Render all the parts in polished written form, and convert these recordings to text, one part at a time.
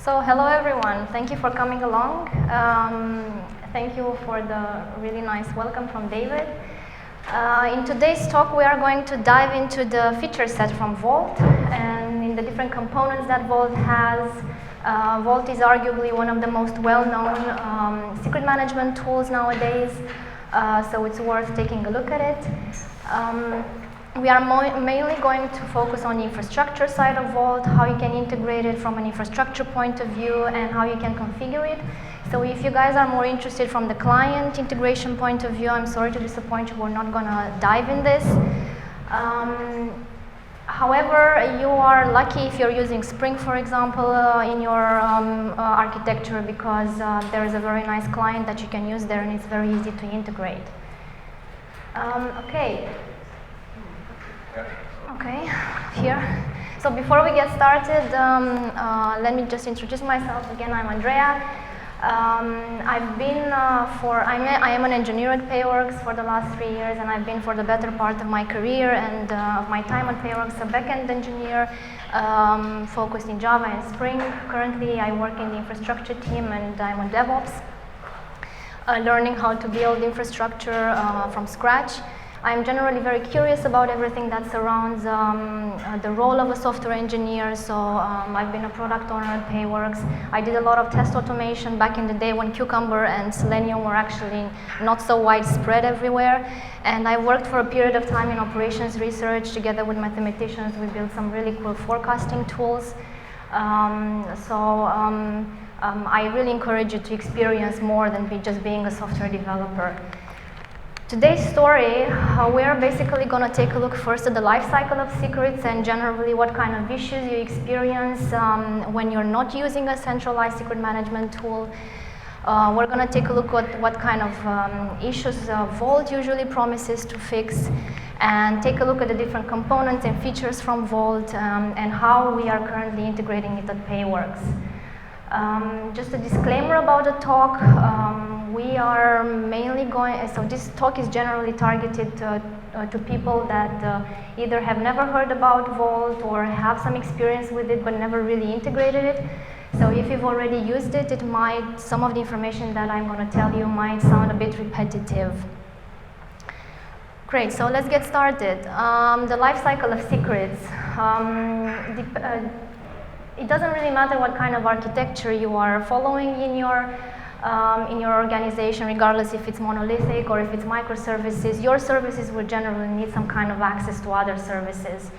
So hello everyone, thank you for coming along. Thank you for the really nice welcome from David. In today's talk we are going to dive into the feature set from Vault and in the different components that Vault has. Vault is arguably one of the most well-known secret management tools nowadays, so it's worth taking a look at it. We are mainly going to focus on the infrastructure side of Vault, how you can integrate it from an infrastructure point of view, and how you can configure it. So if you guys are more interested from the client integration point of view, I'm sorry to disappoint you, we're not going to dive in this. However, you are lucky if you're using Spring, for example, in your architecture, because there is a very nice client that you can use there, and it's very easy to integrate. Okay, here. So before we get started, let me just introduce myself again. I'm Andrea. I am an engineer at Payworks for the last 3 years, and I've been for the better part of my career and of my time at Payworks a backend engineer focused in Java and Spring. Currently, I work in the infrastructure team, and I'm a DevOps, learning how to build infrastructure from scratch. I'm generally very curious about everything that surrounds the role of a software engineer, so I've been a product owner at Payworks. I did a lot of test automation back in the day when Cucumber and Selenium were actually not so widespread everywhere, and I worked for a period of time in operations research. Together with mathematicians, we built some really cool forecasting tools. I really encourage you to experience more than just being a software developer. Today's story, we're basically going to take a look first at the life cycle of secrets and generally what kind of issues you experience when you're not using a centralized secret management tool. We're going to take a look at what kind of issues Vault usually promises to fix, and take a look at the different components and features from Vault and how we are currently integrating it at Payworks. Just a disclaimer about the talk. We are mainly so this talk is generally targeted to people that either have never heard about Vault or have some experience with it but never really integrated it. So if you've already used it, some of the information that I'm going to tell you might sound a bit repetitive. Great, so let's get started. The life cycle of secrets. It doesn't really matter what kind of architecture you are following in your organization, regardless if it's monolithic or if it's microservices. Your services will generally need some kind of access to other services.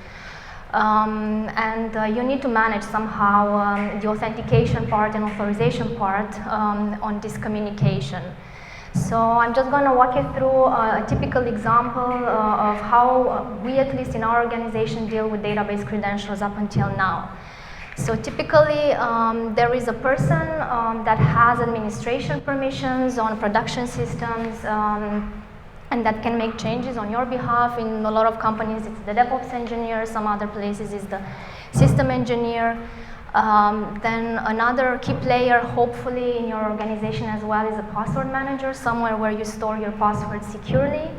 You need to manage somehow the authentication part and authorization part on this communication. So I'm just going to walk you through a typical example of how we, at least in our organization, deal with database credentials up until now. So typically, there is a person that has administration permissions on production systems and that can make changes on your behalf. In a lot of companies, it's the DevOps engineer. Some other places, it's the system engineer. Then another key player, hopefully in your organization as well, is a password manager, somewhere where you store your passwords securely.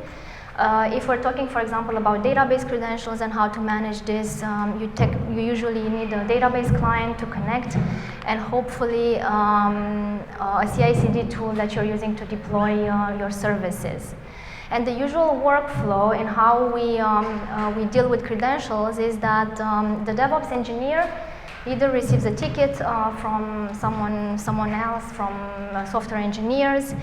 If we're talking, for example, about database credentials and how to manage this, you usually need a database client to connect, and hopefully a CI/CD tool that you're using to deploy your services. And the usual workflow in how we deal with credentials is that the DevOps engineer either receives a ticket from someone else, from software engineers,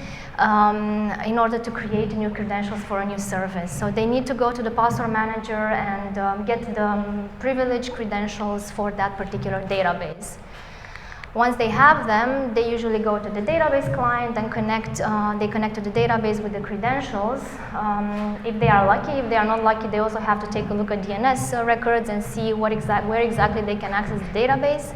in order to create new credentials for a new service. So they need to go to the password manager and get the privileged credentials for that particular database. Once they have them, they usually go to the database client and they connect to the database with the credentials. If they are lucky, if they are not lucky, they also have to take a look at DNS records and see where exactly they can access the database.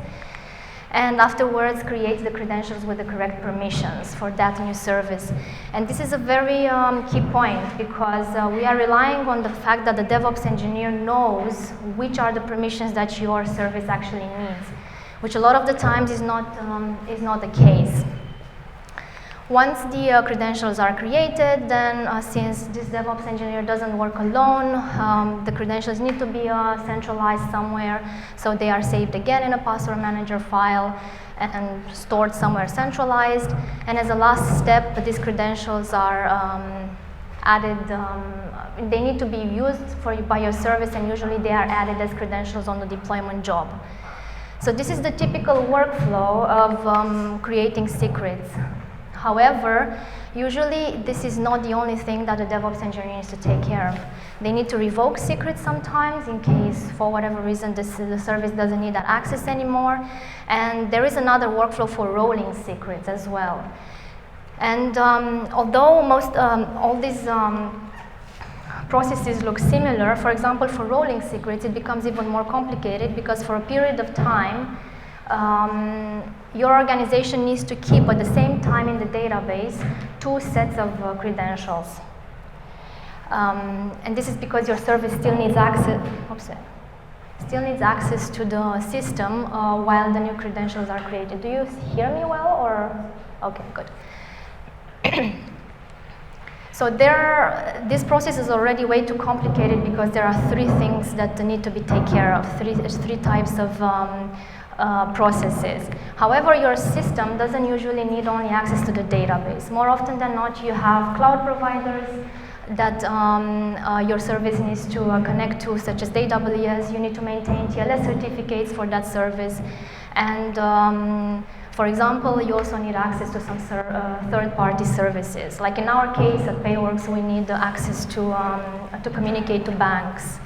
And afterwards, create the credentials with the correct permissions for that new service. And this is a very key point, because we are relying on the fact that the DevOps engineer knows which are the permissions that your service actually needs, which a lot of the times is not the case. Once the credentials are created, then since this DevOps engineer doesn't work alone, the credentials need to be centralized somewhere, so they are saved again in a password manager file. and stored somewhere centralized. And as a last step, these credentials are added, they need to be used by your service, and usually they are added as credentials on the deployment job. So this is the typical workflow of creating secrets. However, usually this is not the only thing that a DevOps engineer needs to take care of. They need to revoke secrets sometimes in case, for whatever reason, the service doesn't need that access anymore. And there is another workflow for rolling secrets as well. And although all these processes look similar, for example, for rolling secrets, it becomes even more complicated because for a period of time, your organization needs to keep at the same time in the database 2 sets of credentials. And this is because your service still needs access to the system while the new credentials are created. Do you hear me well, or? Okay, good. So this process is already way too complicated because there are 3 things that need to be taken care of, three types of processes. However, your system doesn't usually need only access to the database. More often than not, you have cloud providers that your service needs to connect to, such as AWS. You need to maintain TLS certificates for that service. And for example, you also need access to some third-party services. Like in our case at Payworks, we need access to communicate to banks.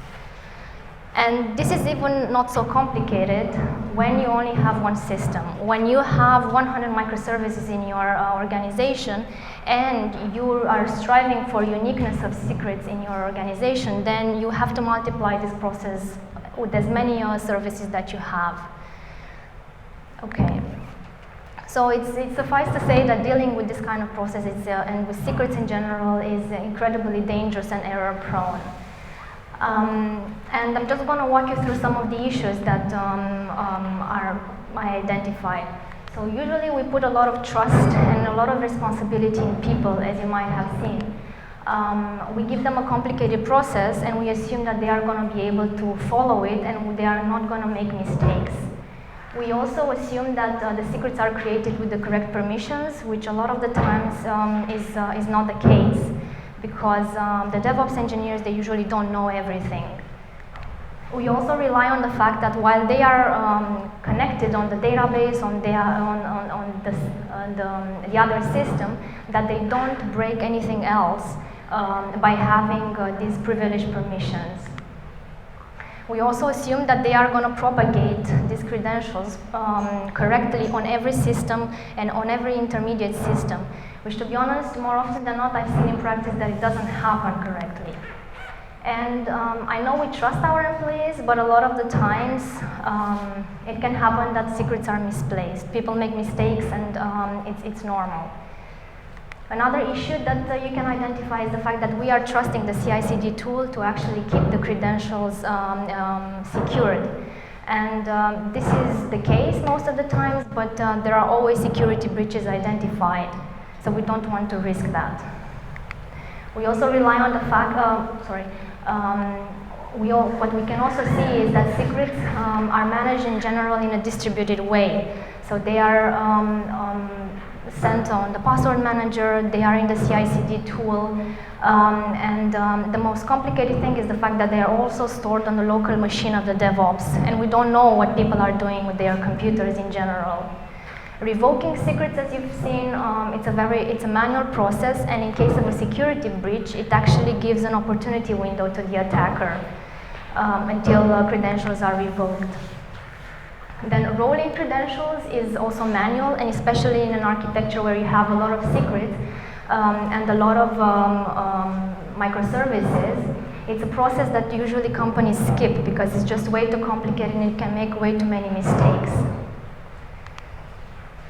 And this is even not so complicated when you only have one system. When you have 100 microservices in your organization and you are striving for uniqueness of secrets in your organization, then you have to multiply this process with as many services that you have. Okay. So it's suffice to say that dealing with this kind of process and with secrets in general is incredibly dangerous and error-prone. And I'm just going to walk you through some of the issues that I identified. So usually we put a lot of trust and a lot of responsibility in people, as you might have seen. We give them a complicated process and we assume that they are going to be able to follow it and they are not going to make mistakes. We also assume that the secrets are created with the correct permissions, which a lot of the times is not the case, because the DevOps engineers, they usually don't know everything. We also rely on the fact that while they are connected on the database, on the other system, that they don't break anything else by having these privileged permissions. We also assume that they are going to propagate these credentials correctly on every system and on every intermediate system, which, to be honest, more often than not, I've seen in practice that it doesn't happen correctly. And I know we trust our employees, but a lot of the times it can happen that secrets are misplaced. People make mistakes, and it's normal. Another issue that you can identify is the fact that we are trusting the CI/CD tool to actually keep the credentials secured. And this is the case most of the times, but there are always security breaches identified, so we don't want to risk that. We also rely on the fact, what we can also see is that secrets are managed in general in a distributed way. So they are sent on the password manager, they are in the CI/CD tool, and the most complicated thing is the fact that they are also stored on the local machine of the DevOps, and we don't know what people are doing with their computers in general. Revoking secrets, as you've seen, it's a manual process, and in case of a security breach, it actually gives an opportunity window to the attacker until credentials are revoked. Then rolling credentials is also manual, and especially in an architecture where you have a lot of secrets and a lot of microservices, it's a process that usually companies skip because it's just way too complicated and it can make way too many mistakes.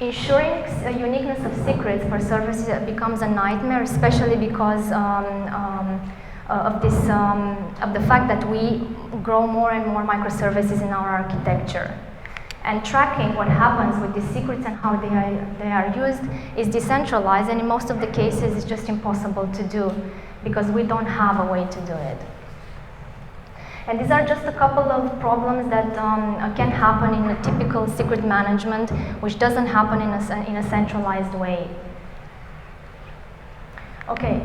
Ensuring uniqueness of secrets for services becomes a nightmare, especially because of the fact that we grow more and more microservices in our architecture. And tracking what happens with these secrets and how they are used is decentralized, and in most of the cases it's just impossible to do because we don't have a way to do it. And these are just a couple of problems that can happen in a typical secret management, which doesn't happen in a centralized way. Okay.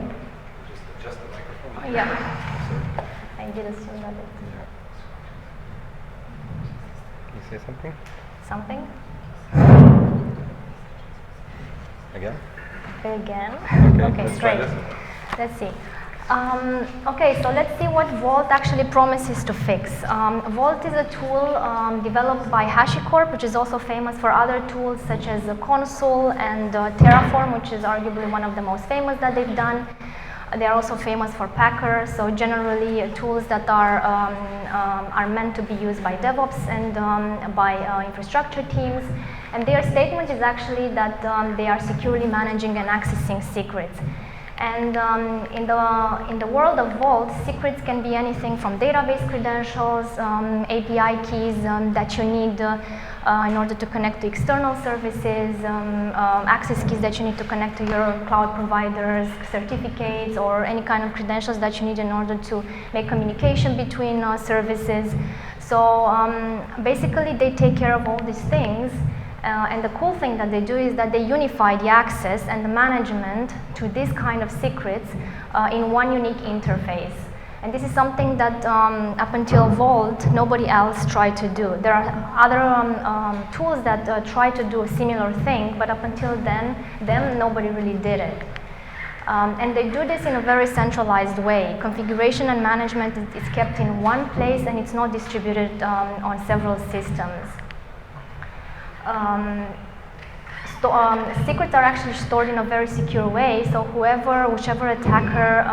Just adjust the microphone. Yeah. I did assume that it. Can you say something? Something? Again? Again? Okay, let's try great. this. Let's see. Okay, so let's see what Vault actually promises to fix. Vault is a tool developed by HashiCorp, which is also famous for other tools such as Consul and Terraform, which is arguably one of the most famous that they've done. They're also famous for Packer, so generally tools that are meant to be used by DevOps and by infrastructure teams. And their statement is actually that they are securely managing and accessing secrets. And in the world of Vault, secrets can be anything from database credentials, API keys that you need in order to connect to external services, access keys that you need to connect to your cloud providers, certificates, or any kind of credentials that you need in order to make communication between services. So basically, they take care of all these things. And the cool thing that they do is that they unify the access and the management to this kind of secrets in one unique interface. And this is something that up until Vault, nobody else tried to do. There are other tools that try to do a similar thing, but up until then nobody really did it. And they do this in a very centralized way. Configuration and management is kept in one place and it's not distributed on several systems. Secrets are actually stored in a very secure way, so whichever attacker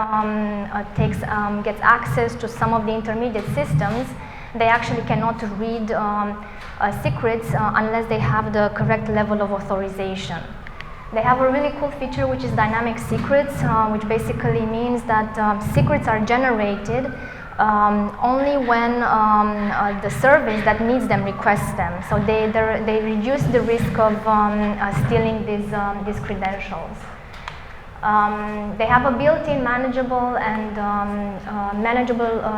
gets access to some of the intermediate systems, they actually cannot read secrets unless they have the correct level of authorization. They have a really cool feature which is dynamic secrets, which basically means that secrets are generated only when the service that needs them requests them. So they reduce the risk of stealing these credentials. They have a built-in manageable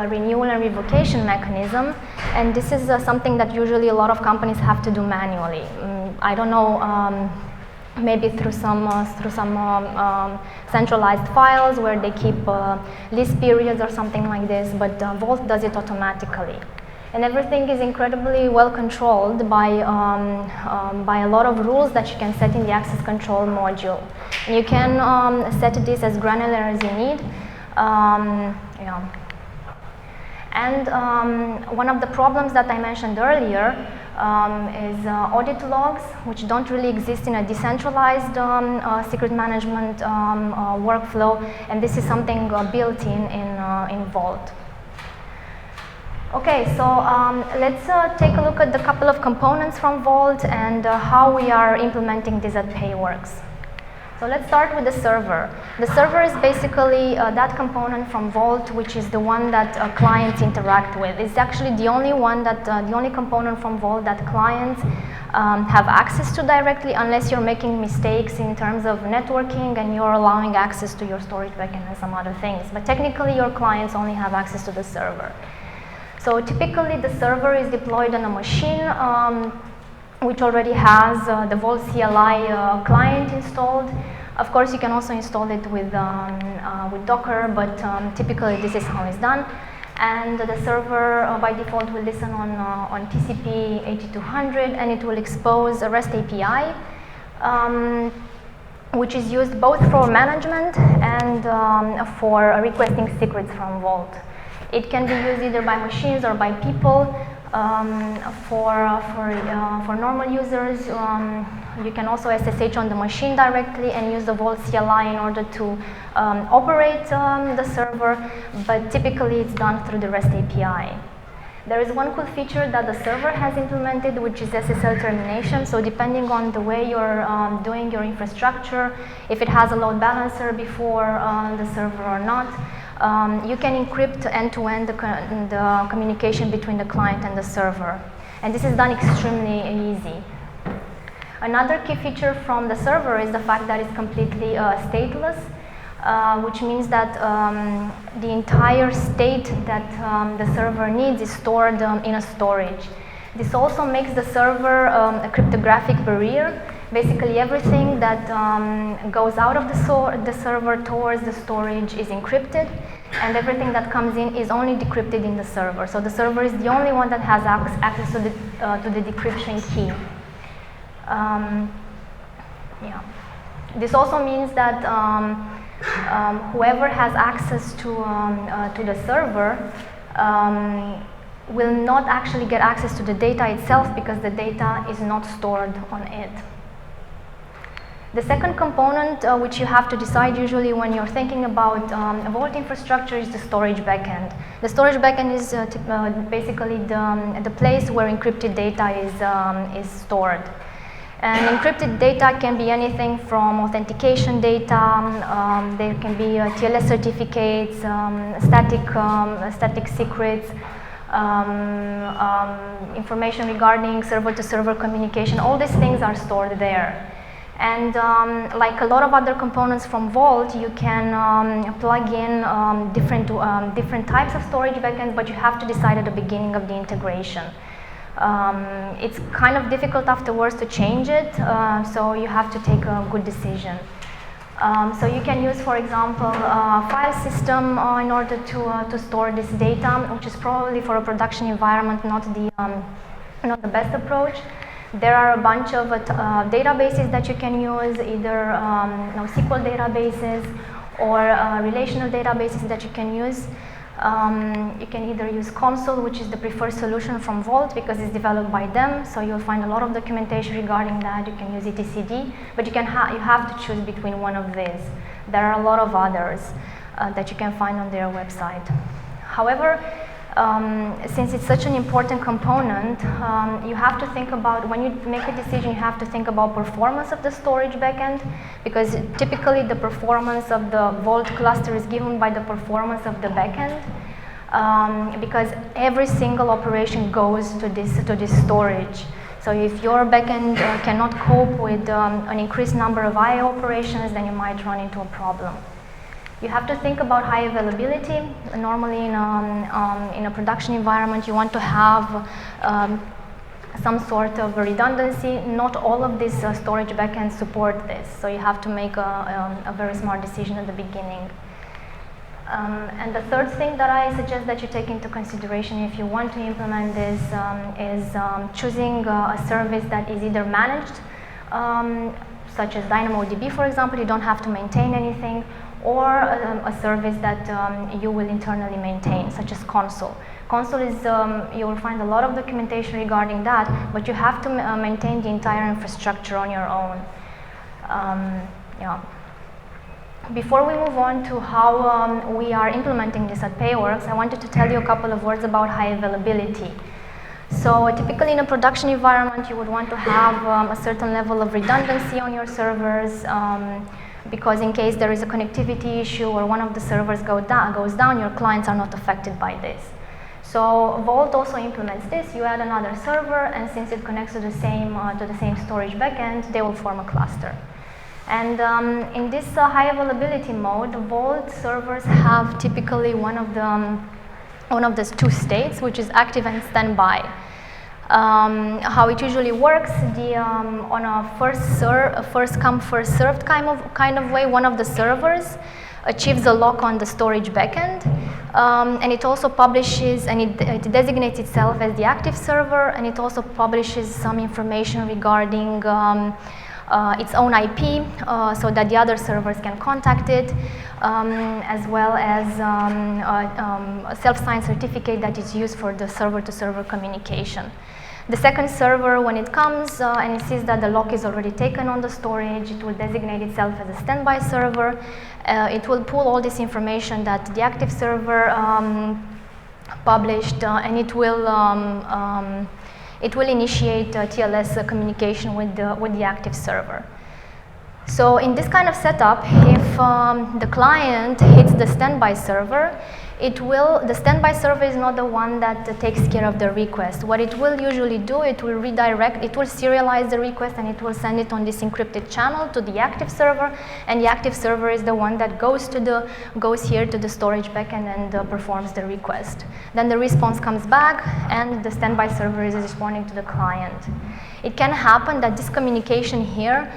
renewal and revocation mechanism, and this is something that usually a lot of companies have to do manually. I don't know. Maybe through some centralized files where they keep list periods or something like this, but Vault does it automatically. And everything is incredibly well controlled by a lot of rules that you can set in the access control module. And you can set this as granular as you need. Yeah. And one of the problems that I mentioned earlier is audit logs, which don't really exist in a decentralized secret management workflow, and this is something built in Vault. Okay, so let's take a look at the couple of components from Vault and how we are implementing this at PayWorks. So let's start with the server. The server is basically that component from Vault, which is the one that clients interact with. It's actually the only one that, the only component from Vault that clients have access to directly, unless you're making mistakes in terms of networking and you're allowing access to your storage backend and some other things. But technically, your clients only have access to the server. So typically, the server is deployed on a machine which already has the Vault CLI client installed. Of course, you can also install it with Docker, but typically this is how it's done. And the server, by default, will listen on TCP 8200, and it will expose a REST API, which is used both for management and for requesting secrets from Vault. It can be used either by machines or by people. For normal users, you can also SSH on the machine directly and use the Vault CLI in order to operate the server, but typically it's done through the REST API. There is one cool feature that the server has implemented, which is Ssl Termination. So depending on the way you're doing your infrastructure, if it has a load balancer before the server or not, you can encrypt end-to-end the communication between the client and the server. And this is done extremely easy. Another key feature from the server is the fact that it's completely stateless. which means that the entire state that the server needs is stored in a storage. This also makes the server a cryptographic barrier. Basically, everything that goes out of the server towards the storage is encrypted, and everything that comes in is only decrypted in the server. So the server is the only one that has access to the decryption key. Yeah. This also means that whoever has access to the server will not actually get access to the data itself, because the data is not stored on it. The second component which you have to decide usually when you're thinking about a Vault infrastructure is the storage backend. The storage backend is basically the place where encrypted data is stored. And encrypted data can be anything from authentication data, there can be TLS certificates, static secrets, information regarding server-to-server communication. All these things are stored there. And like a lot of other components from Vault, you can plug in different types of storage backends, but you have to decide at the beginning of the integration. It's kind of difficult afterwards to change it, so you have to take a good decision. So you can use, for example, a file system in order to store this data, which is probably for a production environment not the best approach. There are a bunch of databases that you can use, either NoSQL databases or relational databases that you can use. You can either use Console, which is the preferred solution from Vault because it's developed by them, so you'll find a lot of documentation regarding that. You can use etcd, but you have to choose between one of these. There are a lot of others that you can find on their website. However, since it's such an important component, you have to think about, when you make a decision, you have to think about performance of the storage backend, because typically the performance of the Vault cluster is given by the performance of the backend, because every single operation goes to this storage. So if your backend cannot cope with an increased number of I/O operations, then you might run into a problem. You have to think about high availability. Normally in a production environment, you want to have some sort of redundancy. Not all of these storage backends support this, so you have to make a very smart decision at the beginning. And the third thing that I suggest that you take into consideration if you want to implement this is choosing a service that is either managed, such as DynamoDB, for example. You don't have to maintain anything, or a service that you will internally maintain, such as Console. Console is, you will find a lot of documentation regarding that, but you have to maintain the entire infrastructure on your own. Yeah. Before we move on to how we are implementing this at Payworks, I wanted to tell you a couple of words about high availability. So typically in a production environment, you would want to have a certain level of redundancy on your servers, because in case there is a connectivity issue or one of the servers goes down, your clients are not affected by this. So Vault also implements this. You add another server, and since it connects to the same storage backend, they will form a cluster. And in this high availability mode, Vault servers have typically one of the two states, which is active and standby. How it usually works, on a first come, first served kind of way, one of the servers achieves a lock on the storage backend, and it also publishes, and it designates itself as the active server, and it also publishes some information regarding its own IP, so that the other servers can contact it, as well as a self-signed certificate that is used for the server-to-server communication. The second server, when it comes and it sees that the lock is already taken on the storage, it will designate itself as a standby server. It will pull all this information that the active server published, and it will initiate TLS communication with the active server. So in this kind of setup, if the client hits the standby server, the standby server is not the one that takes care of the request. What it will usually do, it will redirect, it will serialize the request and it will send it on this encrypted channel to the active server, and the active server is the one that goes here to the storage backend and performs the request. Then the response comes back and the standby server is responding to the client. It can happen that this communication here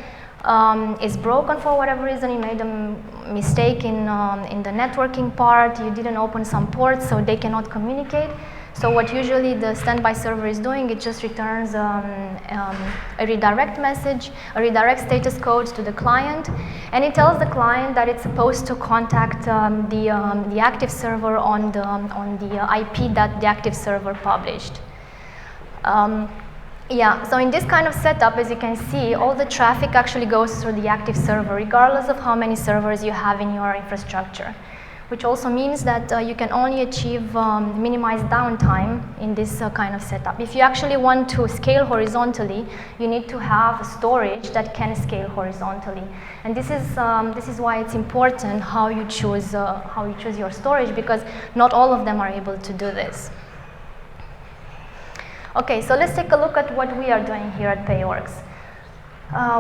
is broken for whatever reason. You made a mistake in the networking part, you didn't open some ports, so they cannot communicate. So what usually the standby server is doing, it just returns a redirect message, a redirect status code to the client, and it tells the client that it's supposed to contact the active server on the IP that the active server published. Yeah, so in this kind of setup, as you can see, all the traffic actually goes through the active server, regardless of how many servers you have in your infrastructure, which also means that you can only achieve minimized downtime in this kind of setup. If you actually want to scale horizontally, you need to have storage that can scale horizontally. And this is why it's important how you choose your storage, because not all of them are able to do this. Okay, so let's take a look at what we are doing here at Payworks.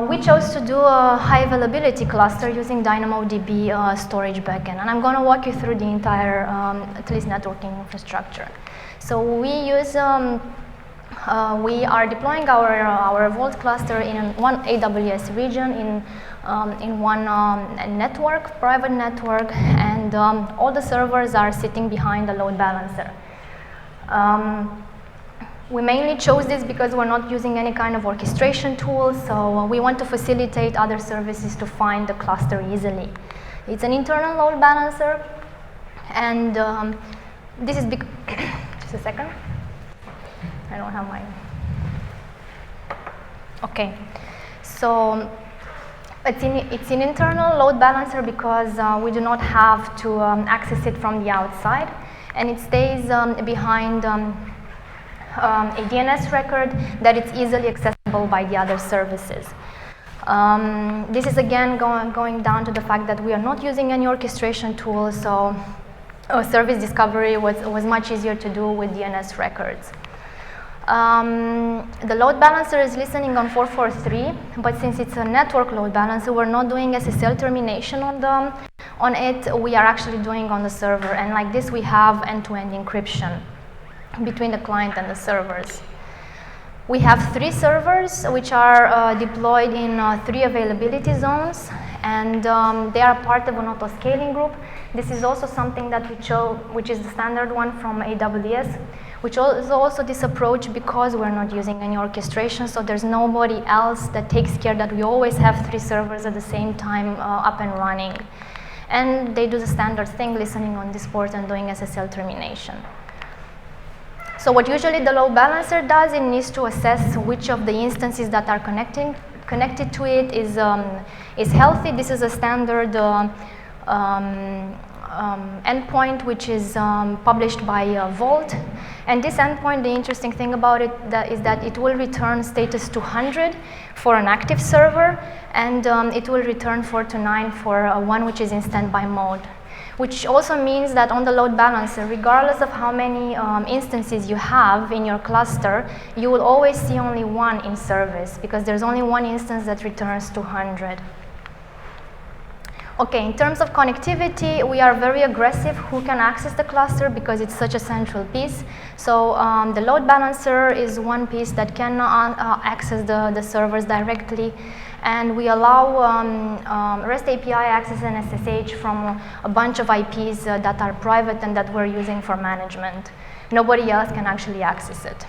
We chose to do a high availability cluster using DynamoDB storage backend, and I'm going to walk you through the entire at least networking infrastructure. So we are deploying our Vault cluster in one AWS region in one private network, and all the servers are sitting behind a load balancer. We mainly chose this because we're not using any kind of orchestration tool, so we want to facilitate other services to find the cluster easily. It's an internal load balancer, and this is just a second. I don't have my. Okay, so it's an internal load balancer because we do not have to access it from the outside, and it stays behind a DNS record that it's easily accessible by the other services. This is again going down to the fact that we are not using any orchestration tool, so service discovery was much easier to do with DNS records. The load balancer is listening on 443, but since it's a network load balancer, we're not doing Ssl termination on it. We are actually doing on the server, and like this we have end-to-end encryption between the client and the servers. We have 3 servers which are deployed in 3 availability zones, and they are part of an auto-scaling group. This is also something that we chose, which is the standard one from AWS, which is also this approach because we're not using any orchestration, so there's nobody else that takes care that we always have 3 servers at the same time up and running. And they do the standard thing, listening on this port and doing Ssl termination. So what usually the load balancer does, it needs to assess which of the instances that are connected to it is healthy. This is a standard endpoint which is published by Vault. And this endpoint, the interesting thing about it is that it will return status 200 for an active server, and it will return 429 for one which is in standby mode. Which also means that on the load balancer, regardless of how many instances you have in your cluster, you will always see only one in service, because there's only one instance that returns 200. Okay, in terms of connectivity, we are very aggressive who can access the cluster because it's such a central piece. So the load balancer is one piece that can access the servers directly. And we allow REST API access and SSH from a bunch of IPs that are private and that we're using for management. Nobody else can actually access it.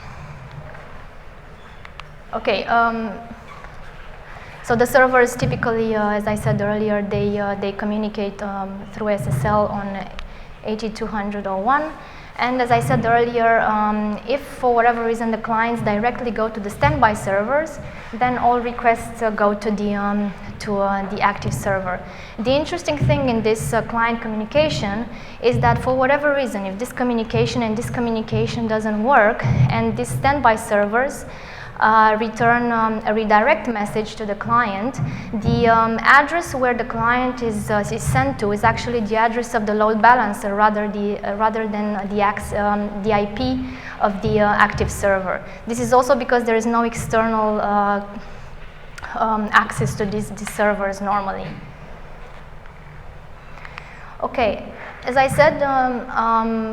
Okay, so the servers typically, as I said earlier, they communicate through SSL on 8200.01. And as I said earlier, if for whatever reason the clients directly go to the standby servers, then all requests go to the active server. The interesting thing in this client communication is that for whatever reason, if this communication and this communication doesn't work, and these standby servers return a redirect message to the client. The address where the client is sent to is actually the address of the load balancer rather than the IP of the active server. This is also because there is no external access to these servers normally. Okay, as I said,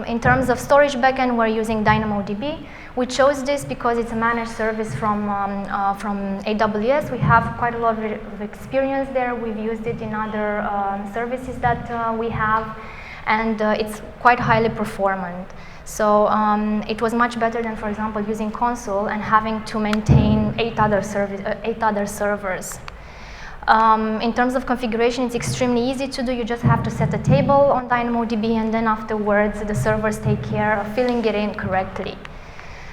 in terms of storage backend, we're using DynamoDB. We chose this because it's a managed service from AWS. We have quite a lot of experience there. We've used it in other services that we have, and it's quite highly performant. So it was much better than, for example, using console and having to maintain 8 other servers. In terms of configuration, it's extremely easy to do. You just have to set a table on DynamoDB, and then afterwards, the servers take care of filling it in correctly.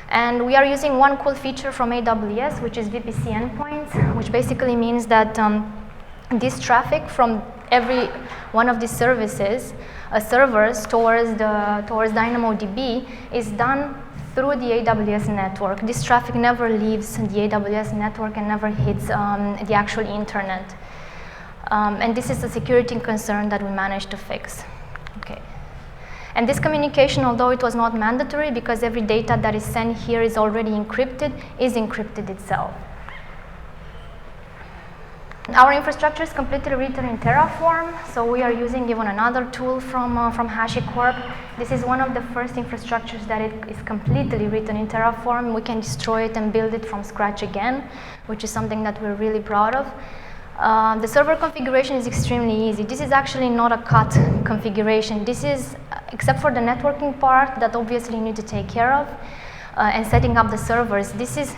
And we are using one cool feature from AWS, which is VPC endpoints, which basically means that this traffic from every one of these servers towards DynamoDB is done through the AWS network. This traffic never leaves the AWS network and never hits the actual internet. And this is a security concern that we managed to fix. Okay. And this communication, although it was not mandatory because every data that is sent here is already encrypted, is encrypted itself. Our infrastructure is completely written in Terraform, so we are using even another tool from HashiCorp. This is one of the first infrastructures that is completely written in Terraform. We can destroy it and build it from scratch again, which is something that we're really proud of. The server configuration is extremely easy. This is actually not a cut configuration. This is, except for the networking part that obviously you need to take care of, and setting up the servers, this is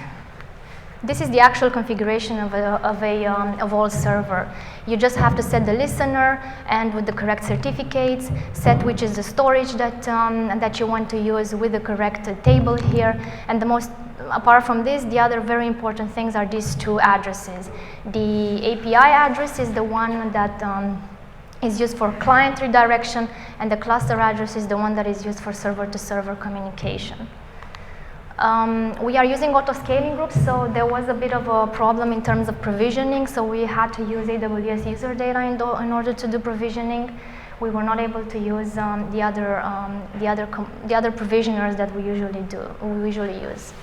the actual configuration of all server. You just have to set the listener and with the correct certificates, set which is the storage that you want to use with the correct table here. And apart from this, the other very important things are these 2 addresses. The API address is the one that is used for client redirection, and the cluster address is the one that is used for server-to-server communication. We are using auto-scaling groups, so there was a bit of a problem in terms of provisioning, so we had to use AWS user data in order to do provisioning. We were not able to use the other provisioners that we usually use.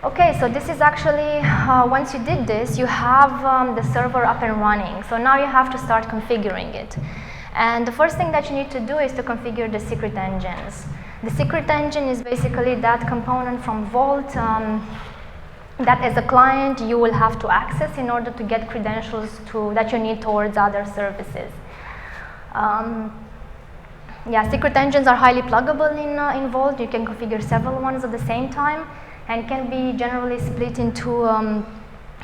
Okay, so this is actually, once you did this, you have the server up and running. So now you have to start configuring it. And the first thing that you need to do is to configure the secret engines. The secret engine is basically that component from Vault that as a client you will have to access in order to get credentials that you need towards other services. Yeah, secret engines are highly pluggable in Vault. You can configure several ones at the same time and can be generally split into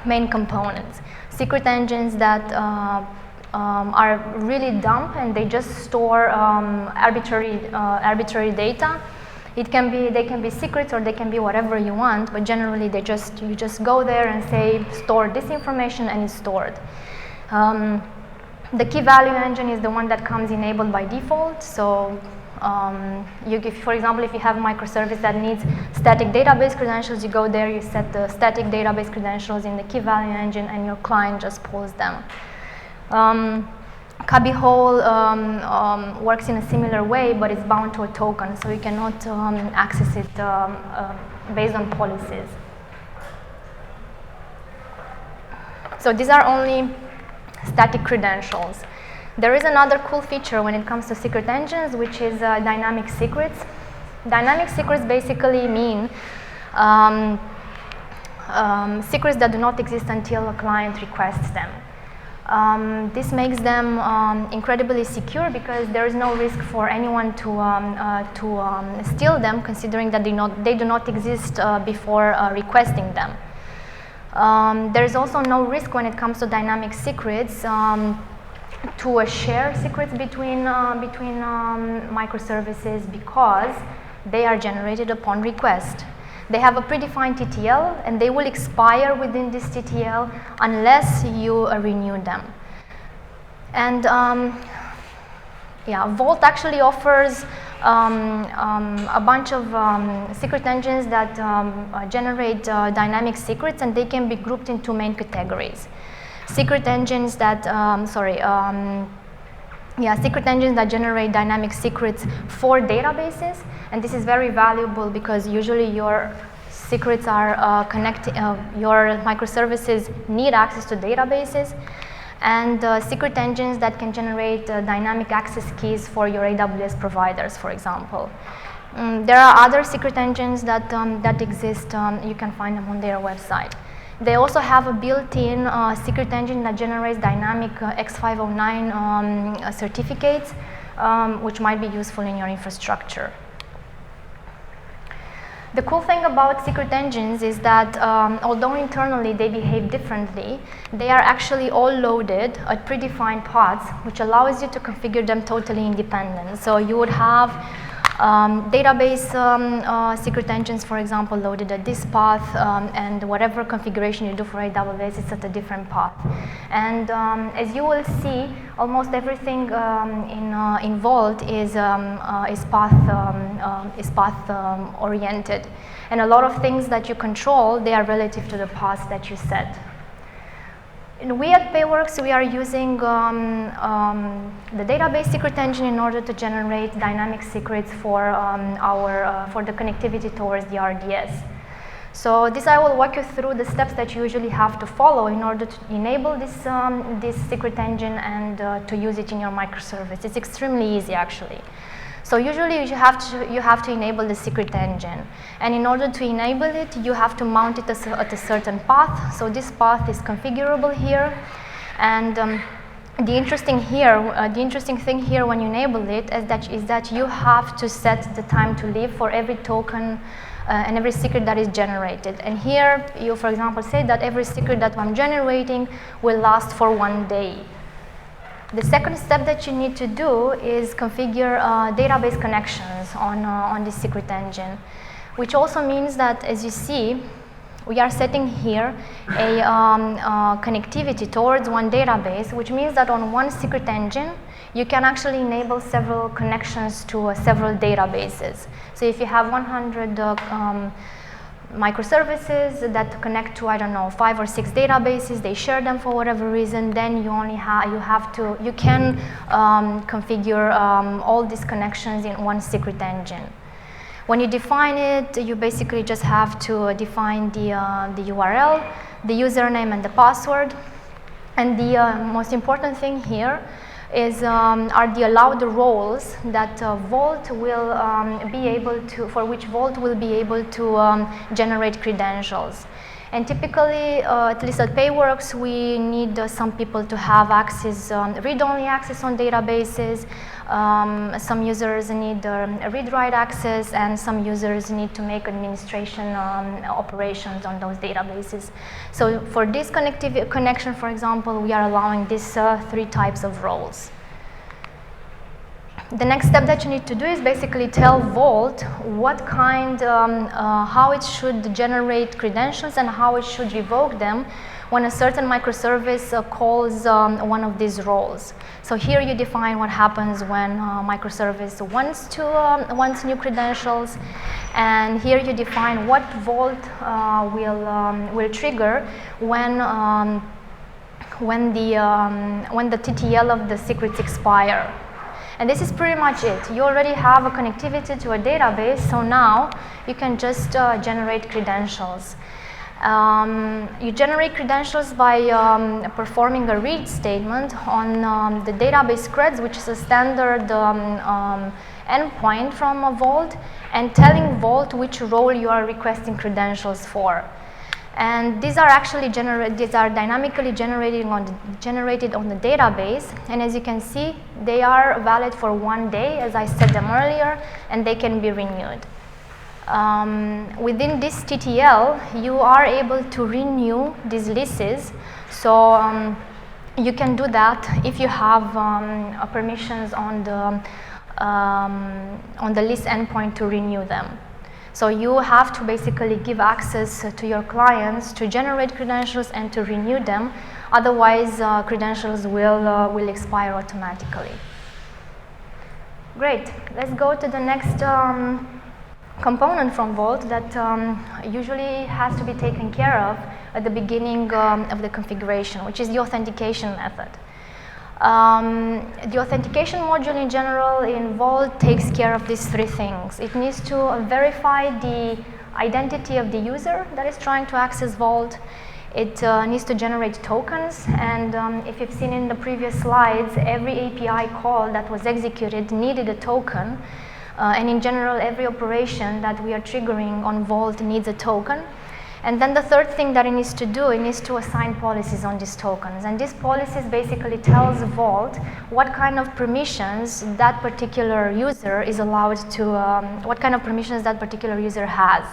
main components. Secret engines that are really dumb and they just store arbitrary data. They can be secrets or they can be whatever you want, but generally you just go there and say store this information and it's stored. The key value engine is the one that comes enabled by default. So for example, if you have a microservice that needs static database credentials, you go there, you set the static database credentials in the key value engine and your client just pulls them. Cubbyhole works in a similar way, but it's bound to a token, so you cannot access it based on policies. So these are only static credentials. There is another cool feature when it comes to secret engines, which is dynamic secrets. Dynamic secrets basically mean secrets that do not exist until a client requests them. This makes them incredibly secure because there is no risk for anyone to steal them, considering that they do not exist before requesting them. There is also no risk when it comes to dynamic secrets to share secrets between microservices because they are generated upon request. They have a predefined TTL and they will expire within this TTL unless you renew them. And yeah, Vault actually offers a bunch of secret engines that generate dynamic secrets, and they can be grouped in two main categories. Secret engines that, secret engines that generate dynamic secrets for databases, and this is very valuable because usually your secrets are your microservices need access to databases, and secret engines that can generate dynamic access keys for your AWS providers, for example. There are other secret engines that, that exist. You can find them on their website. They also have a built-in secret engine that generates dynamic X509 certificates, which might be useful in your infrastructure. The cool thing about secret engines is that although internally they behave differently, they are actually all loaded at predefined paths, which allows you to configure them totally independent. So you would have database secret engines, for example, loaded at this path, and whatever configuration you do for AWS is at a different path. And as you will see, almost everything in Vault is path oriented, and a lot of things that you control, they are relative to the paths that you set. And we at Payworks, we are using the database secret engine in order to generate dynamic secrets for for the connectivity towards the RDS. So this I will walk you through the steps that you usually have to follow in order to enable this this secret engine and to use it in your microservice. It's extremely easy, actually. So usually you have to enable the secret engine, and in order to enable it, you have to mount it at a certain path. So this path is configurable here, and the interesting thing here when you enable it is that you have to set the time to live for every token and every secret that is generated. And here you, for example, say that every secret that I'm generating will last for 1 day. The second step that you need to do is configure database connections on this secret engine, which also means that, as you see, we are setting here a connectivity towards one database, which means that on one secret engine, you can actually enable several connections to several databases. So if you have 100 microservices that connect to, I don't know, 5 or 6 databases, they share them for whatever reason, then you can configure all these connections in one secret engine. When you define it, you basically just have to define the URL, the username, and the password. And the most important thing here is are the allowed roles that Vault will be able to, for which Vault will be able to generate credentials. And typically, at least at Payworks, we need some people to have access, read-only access on databases. Some users need read-write access, and some users need to make administration operations on those databases. So for this connection, for example, we are allowing these 3 types of roles. The next step that you need to do is basically tell Vault what kind, how it should generate credentials and how it should revoke them when a certain microservice calls one of these roles. So here you define what happens when microservice wants new credentials, and here you define what Vault will trigger when the TTL of the secrets expire. And this is pretty much it. You already have a connectivity to a database, so now you can just generate credentials. You generate credentials by performing a read statement on the database creds, which is a standard endpoint from a Vault, and telling Vault which role you are requesting credentials for. And these are actually dynamically generated on the database, and as you can see, they are valid for 1 day, as I said them earlier, and they can be renewed. Within this TTL, you are able to renew these lists, so you can do that if you have permissions on the list endpoint to renew them. So you have to basically give access to your clients to generate credentials and to renew them. Otherwise, credentials will expire automatically. Great. Let's go to the next component from Vault that usually has to be taken care of at the beginning of the configuration, which is the authentication method. The authentication module in general in Vault takes care of these three things. It needs to verify the identity of the user that is trying to access Vault. It needs to generate tokens, and if you've seen in the previous slides, every API call that was executed needed a token, and in general, every operation that we are triggering on Vault needs a token. And then the third thing that it needs to do, it needs to assign policies on these tokens. And these policies basically tells Vault what kind of permissions that particular user is allowed to, what kind of permissions that particular user has.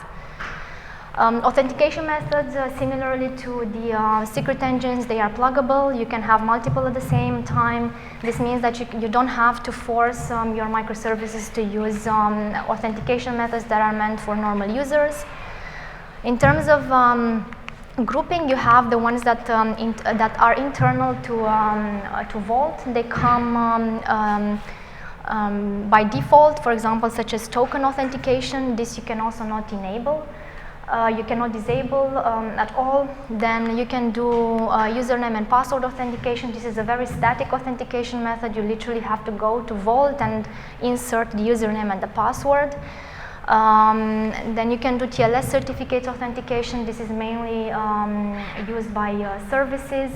Authentication methods, similarly to the secret engines, they are pluggable. You can have multiple at the same time. This means that you don't have to force your microservices to use authentication methods that are meant for normal users. In terms of grouping, you have the ones that, that are internal to Vault. They come by default, for example, such as token authentication. This you can also not enable. You cannot disable at all. Then you can do username and password authentication. This is a very static authentication method. You literally have to go to Vault and insert the username and the password. Then you can do TLS certificate authentication. This is mainly used by services.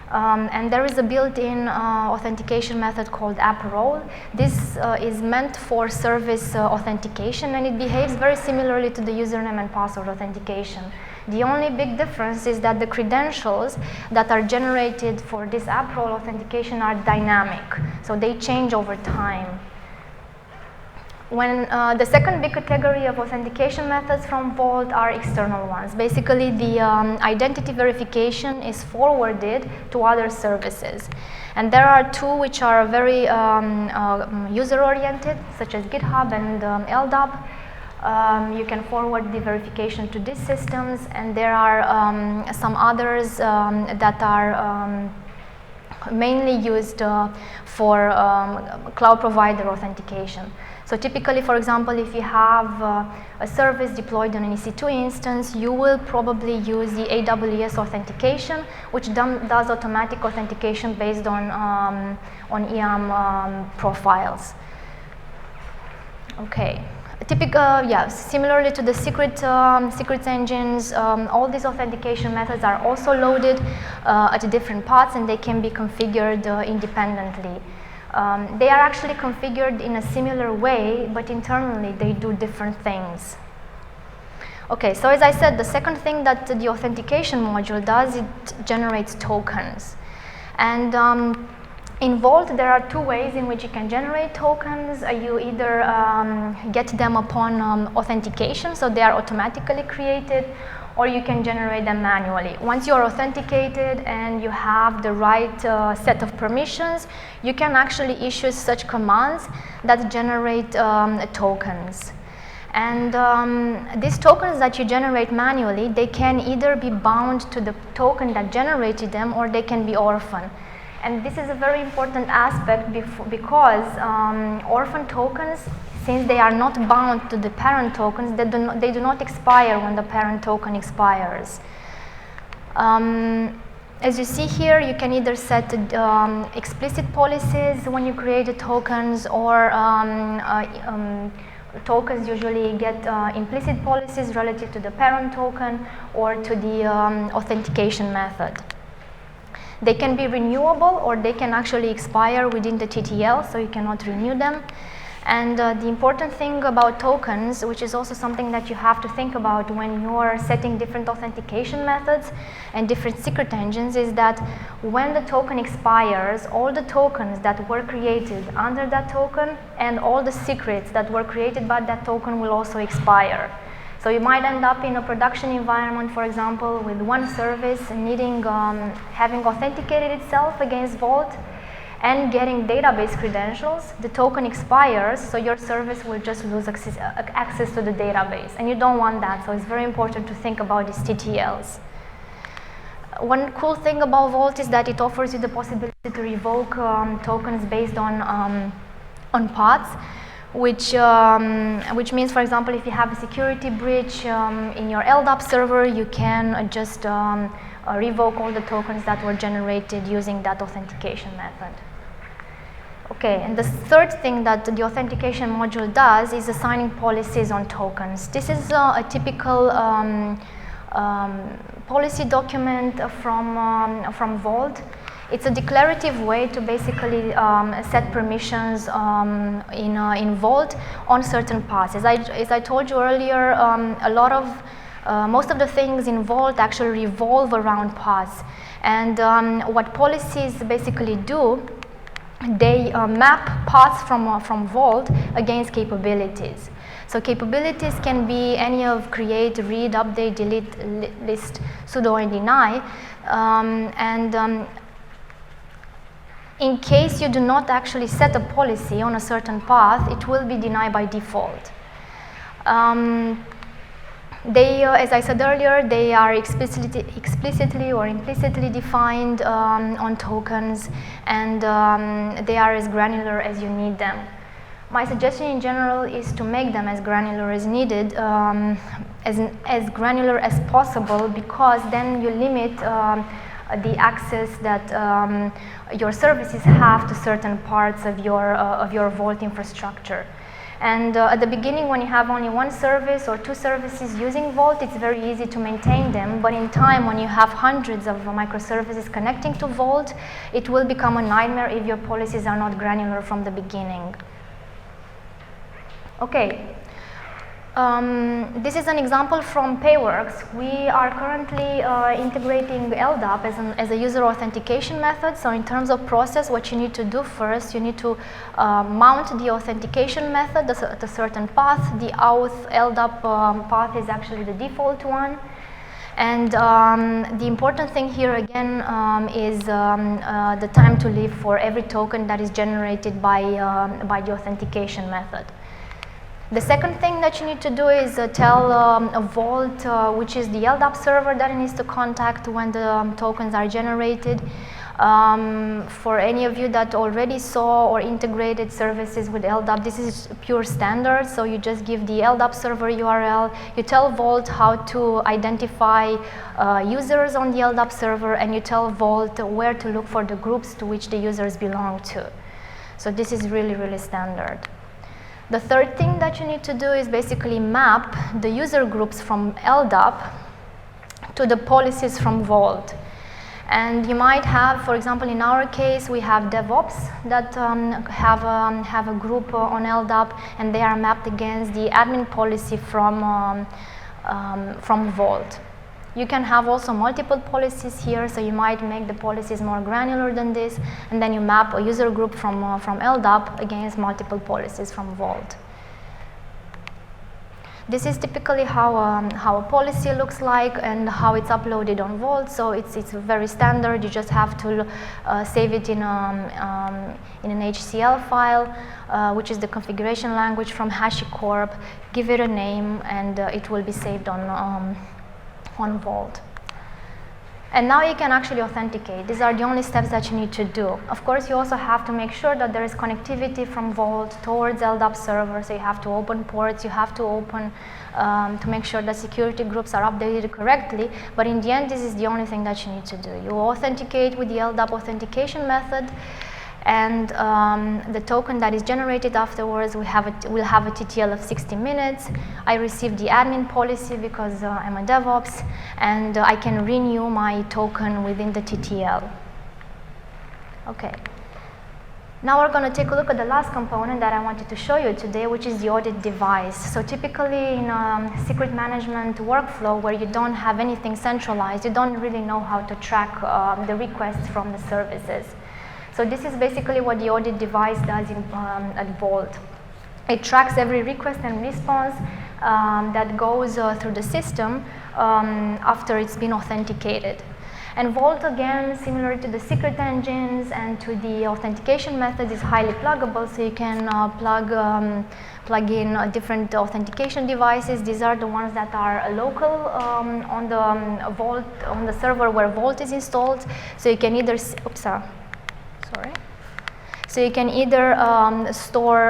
And there is a built-in authentication method called app role. This is meant for service authentication, and it behaves very similarly to the username and password authentication. The only big difference is that the credentials that are generated for this app role authentication are dynamic, so they change over time. When the second big category of authentication methods from Vault are external ones. Basically, the identity verification is forwarded to other services. And there are two which are very user-oriented, such as GitHub and LDAP. You can forward the verification to these systems, and there are some others that are mainly used for cloud provider authentication. So typically, for example, if you have a service deployed on an EC2 instance, you will probably use the AWS authentication, which does automatic authentication based on EAM profiles. Okay. Yeah, similarly to the secret engines, all these authentication methods are also loaded at different paths, and they can be configured independently. They are actually configured in a similar way, but internally they do different things. Okay, so as I said, the second thing that the authentication module does, it generates tokens. And in Vault, there are two ways in which you can generate tokens. You either get them upon authentication, so they are automatically created, or you can generate them manually. Once you are authenticated and you have the right set of permissions, you can actually issue such commands that generate tokens. And these tokens that you generate manually, they can either be bound to the token that generated them, or they can be orphan. And this is a very important aspect because orphan tokens, since they are not bound to the parent tokens, they do not expire when the parent token expires. As you see here, you can either set explicit policies when you create the tokens, or tokens usually get implicit policies relative to the parent token or to the authentication method. They can be renewable, or they can actually expire within the TTL, so you cannot renew them. And the important thing about tokens, which is also something that you have to think about when you're setting different authentication methods and different secret engines, is that when the token expires, all the tokens that were created under that token and all the secrets that were created by that token will also expire. So you might end up in a production environment, for example, with one service needing having authenticated itself against Vault and getting database credentials. The token expires, so your service will just lose access to the database, and you don't want that, so it's very important to think about these TTLs. One cool thing about Vault is that it offers you the possibility to revoke tokens based on on paths, which means, for example, if you have a security breach in your LDAP server, you can just revoke all the tokens that were generated using that authentication method. Okay, and the third thing that the authentication module does is assigning policies on tokens. This is a typical policy document from Vault. It's a declarative way to basically set permissions in Vault on certain paths. As I told you earlier, most of the things in Vault actually revolve around paths. And what policies basically do, they map paths from Vault against capabilities. So capabilities can be any of create, read, update, delete, list, sudo, or deny. In case you do not actually set a policy on a certain path, it will be denied by default. As I said earlier, they are explicitly or implicitly defined on tokens, and they are as granular as you need them. My suggestion in general is to make them as granular as needed, as granular as possible, because then you limit the access that your services have to certain parts of your Vault infrastructure. And at the beginning, when you have only one service or two services using Vault, it's very easy to maintain them. But in time, when you have hundreds of microservices connecting to Vault, it will become a nightmare if your policies are not granular from the beginning. Okay. This is an example from Payworks. We are currently integrating LDAP as a user authentication method. So in terms of process, what you need to do first, you need to mount the authentication method at a certain path. The auth LDAP path is actually the default one. And the important thing here again is the time to live for every token that is generated by the authentication method. The second thing that you need to do is tell a Vault, which is the LDAP server that it needs to contact when the tokens are generated. For any of you that already saw or integrated services with LDAP, this is pure standard. So you just give the LDAP server URL. You tell Vault how to identify users on the LDAP server, and you tell Vault where to look for the groups to which the users belong to. So this is really, really standard. The third thing that you need to do is basically map the user groups from LDAP to the policies from Vault. And you might have, for example, in our case, we have DevOps that have a group on LDAP, and they are mapped against the admin policy from Vault. You can have also multiple policies here, so you might make the policies more granular than this, and then you map a user group from LDAP against multiple policies from Vault. This is typically how a policy looks like and how it's uploaded on Vault. So it's very standard. You just have to save it in an HCL file, which is the configuration language from HashiCorp. Give it a name, and it will be saved on Vault. And now you can actually authenticate. These are the only steps that you need to do. Of course, you also have to make sure that there is connectivity from Vault towards LDAP server. So you have to open ports, you have to open to make sure that security groups are updated correctly. But in the end, this is the only thing that you need to do. You authenticate with the LDAP authentication method, and the token that is generated afterwards will have a TTL of 60 minutes. I receive the admin policy because I'm a DevOps, and I can renew my token within the TTL. Okay. Now we're going to take a look at the last component that I wanted to show you today, which is the audit device. So typically in a secret management workflow where you don't have anything centralized, you don't really know how to track the requests from the services. So this is basically what the audit device does at Vault. It tracks every request and response that goes through the system after it's been authenticated. And Vault, again, similar to the secret engines and to the authentication method, is highly pluggable, so you can plug in different authentication devices. These are the ones that are local on the Vault, on the server where Vault is installed. So you can either, So you can either store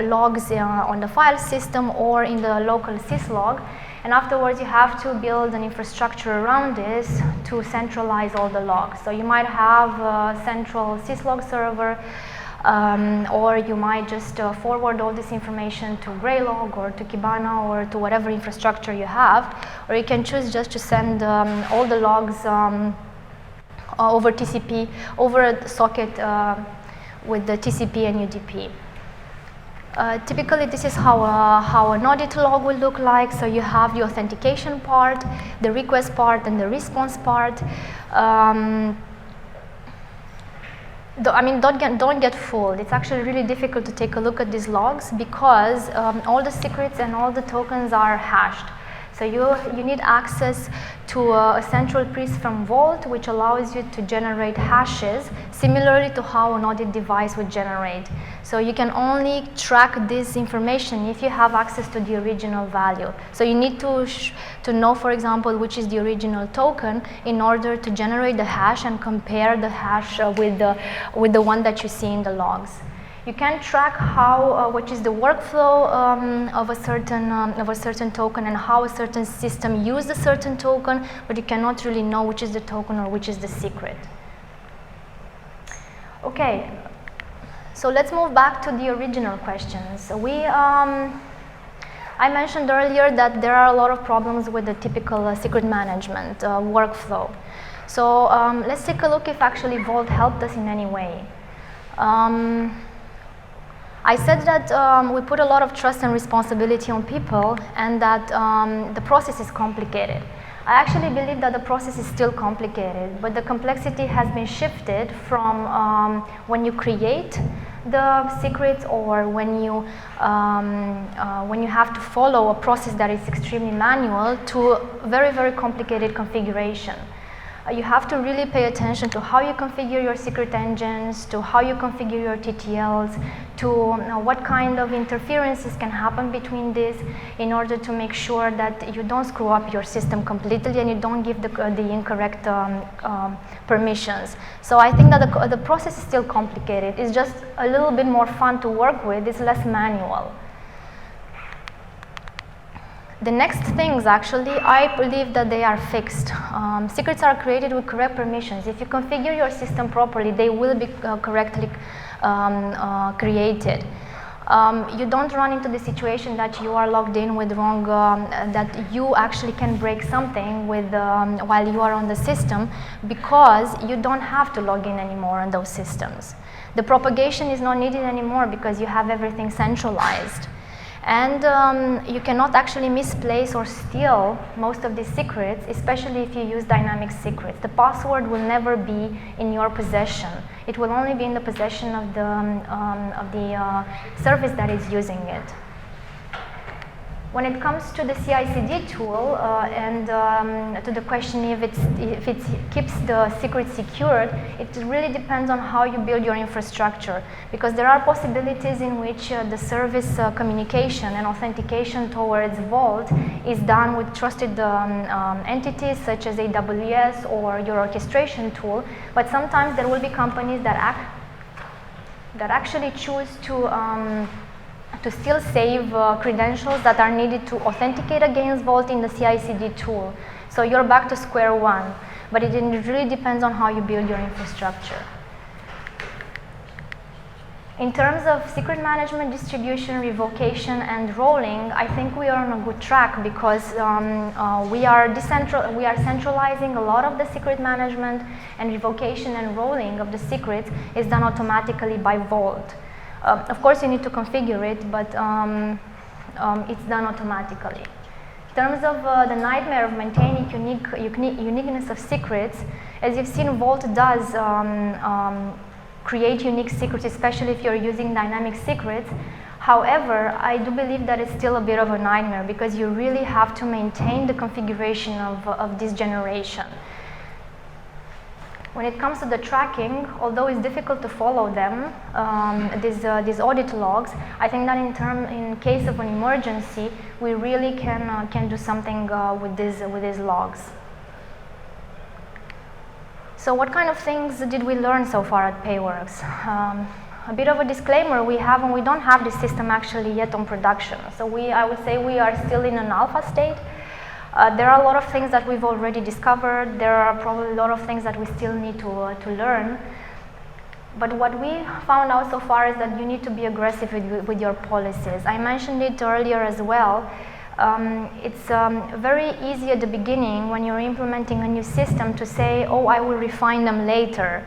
logs on the file system or in the local syslog, and afterwards you have to build an infrastructure around this to centralize all the logs. So you might have a central syslog server, or you might just forward all this information to Greylog or to Kibana or to whatever infrastructure you have, or you can choose just to send all the logs over TCP, over a socket with the TCP and UDP. Typically, this is how an audit log will look like. So you have the authentication part, the request part, and the response part. Don't get fooled. It's actually really difficult to take a look at these logs because all the secrets and all the tokens are hashed. So you need access to a central piece from Vault, which allows you to generate hashes, similarly to how an audit device would generate. So you can only track this information if you have access to the original value. So you need to know, for example, which is the original token in order to generate the hash and compare the hash with the one that you see in the logs. You can track how, which is the workflow of a certain token and how a certain system uses a certain token, but you cannot really know which is the token or which is the secret. Okay, so let's move back to the original questions. I mentioned earlier that there are a lot of problems with the typical secret management workflow. So let's take a look if actually Vault helped us in any way. I said that we put a lot of trust and responsibility on people and that the process is complicated. I actually believe that the process is still complicated, but the complexity has been shifted from when you create the secrets or when you have to follow a process that is extremely manual to very, very complicated configuration. You have to really pay attention to how you configure your secret engines, to how you configure your TTLs, to what kind of interferences can happen between these in order to make sure that you don't screw up your system completely and you don't give the incorrect permissions. So I think that the process is still complicated. It's just a little bit more fun to work with. It's less manual. The next things, actually, I believe that they are fixed. Secrets are created with correct permissions. If you configure your system properly, they will be correctly created. You don't run into the situation that you are logged in with wrong, that you actually can break something with, while you are on the system, because you don't have to log in anymore on those systems. The propagation is not needed anymore because you have everything centralized. And you cannot actually misplace or steal most of these secrets, especially if you use dynamic secrets. The password will never be in your possession. It will only be in the possession of the service that is using it. When it comes to the CI/CD tool and to the question if it keeps the secret secured, it really depends on how you build your infrastructure, because there are possibilities in which the service communication and authentication towards Vault is done with trusted entities such as AWS or your orchestration tool, but sometimes there will be companies that actually choose to still save credentials that are needed to authenticate against Vault in the CI/CD tool. So you're back to square one, but it really depends on how you build your infrastructure. In terms of secret management, distribution, revocation, and rolling, I think we are on a good track because we are centralizing a lot of the secret management, and revocation and rolling of the secrets is done automatically by Vault. Of course, you need to configure it, but it's done automatically. In terms of the nightmare of maintaining uniqueness of secrets, as you've seen, Vault does create unique secrets, especially if you're using dynamic secrets. However, I do believe that it's still a bit of a nightmare because you really have to maintain the configuration of this generation. When it comes to the tracking, although it's difficult to follow them, these audit logs, I think that in case of an emergency, we really can do something with these logs. So what kind of things did we learn so far at Payworks? a bit of a disclaimer, we don't have this system actually yet on production. So I would say we are still in an alpha state. There are a lot of things that we've already discovered. There are probably a lot of things that we still need to learn. But what we found out so far is that you need to be aggressive with your policies. I mentioned it earlier as well. It's very easy at the beginning when you're implementing a new system to say, oh, I will refine them later.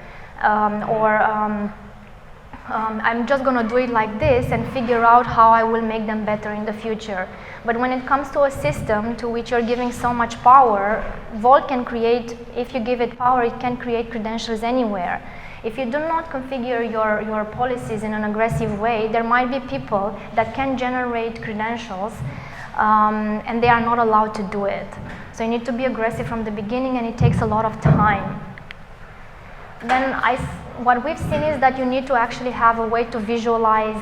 I'm just going to do it like this and figure out how I will make them better in the future. But when it comes to a system to which you're giving so much power, Vault can create, if you give it power, it can create credentials anywhere. If you do not configure your policies in an aggressive way, there might be people that can generate credentials and they are not allowed to do it. So you need to be aggressive from the beginning, and it takes a lot of time. Then what we've seen is that you need to actually have a way to visualize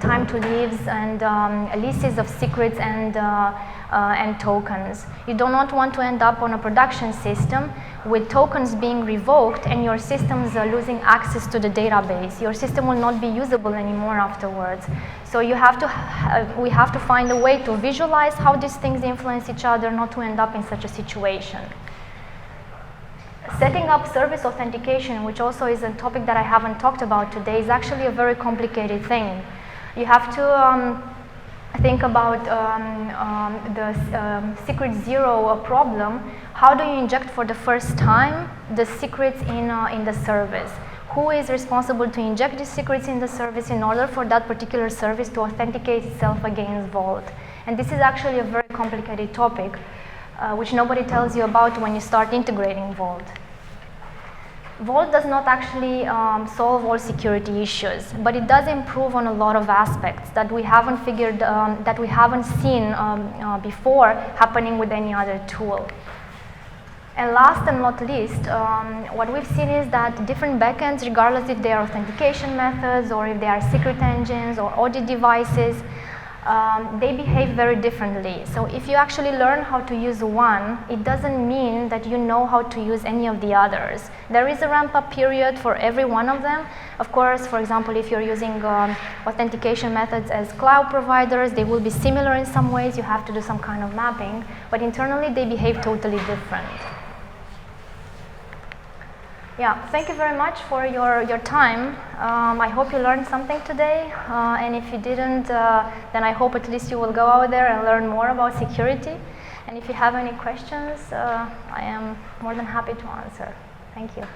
time to lives and lists of secrets and tokens. You do not want to end up on a production system with tokens being revoked and your systems are losing access to the database. Your system will not be usable anymore afterwards. So we have to find a way to visualize how these things influence each other, not to end up in such a situation. Setting up service authentication, which also is a topic that I haven't talked about today, is actually a very complicated thing. You have to think about the secret zero problem. How do you inject for the first time the secrets in the service? Who is responsible to inject these secrets in the service in order for that particular service to authenticate itself against Vault? And this is actually a very complicated topic, which nobody tells you about when you start integrating Vault. Vault does not actually solve all security issues, but it does improve on a lot of aspects that we haven't seen before happening with any other tool. And last and not least, what we've seen is that different backends, regardless if they are authentication methods or if they are secret engines or audit devices, they behave very differently. So if you actually learn how to use one, it doesn't mean that you know how to use any of the others. There is a ramp-up period for every one of them. Of course, for example, if you're using authentication methods as cloud providers, they will be similar in some ways. You have to do some kind of mapping, but internally they behave totally different. Yeah, thank you very much for your time. I hope you learned something today, and if you didn't, then I hope at least you will go out there and learn more about security. And if you have any questions, I am more than happy to answer. Thank you.